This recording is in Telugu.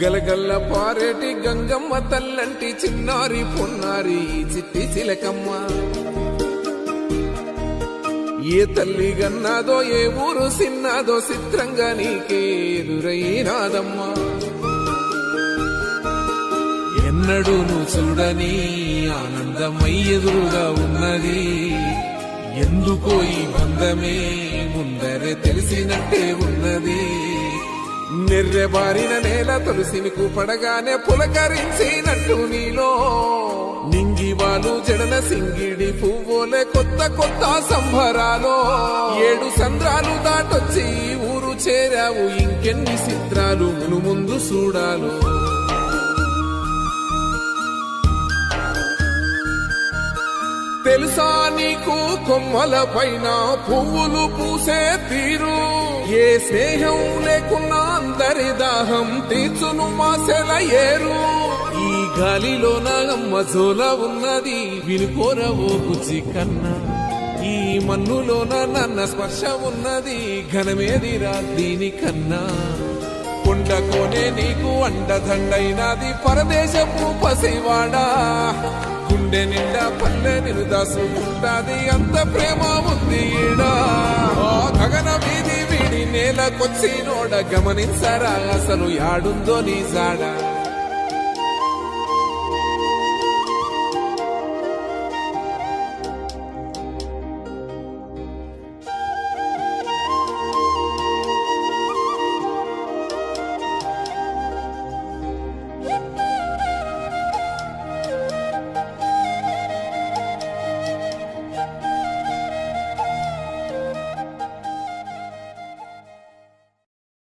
గలగల్ల పారేటి గంగమ్మ తల్లంటి చిన్నారి పొన్నారి చిట్టి చిలకమ్మ ఏ తల్లి గన్నాదో ఏ ఊరు సిన్నాదో చిత్రంగా నీకే ఎదురైనాదమ్మా ఎన్నడూ నువ్వు చూడని ఆనందమై ఎదురుగా ఉన్నది ఎందుకో ఈ బంధమే ముందరే తెలిసినట్టే ఉన్నది నిర్రెబారిన నేల తులసిని పడగానే పులకరించినట్టు నీలో నింగివాలు జడన సింగిడి పువ్వులే కొత్త కొత్త సంభరాలో 7 సంద్రాలు దాటొచ్చి ఊరు చేరావు ఇంకెన్ని చిత్రాలు మును ముందు చూడాలో తెలుసా నీకు కొమ్మల పైన పువ్వులు పూసే తీరు ఏ స్నేహం లేకున్నా అందరి దాహం తీర్చును మాసెల ఏరు ఈ గాలిలో నాగమ్మ జోల ఉన్నది వినుకోరవో బుజ్జి కన్నా ఈ మన్నులోన నన్న స్పర్శ ఉన్నది ఘనమేదిరా దీనికన్నా కొండకోనే నీకు అండదండైనది పరదేశపు పసివాడా గుండె నిండా పల్లె నిన్ను దాసుకుంటాది అంత ప్రేమ ఉంది ఈడా గగన వీధి వీడి నేలకొచ్చి నోడ గమనించరా అసలు యాడుందో నీ జాడ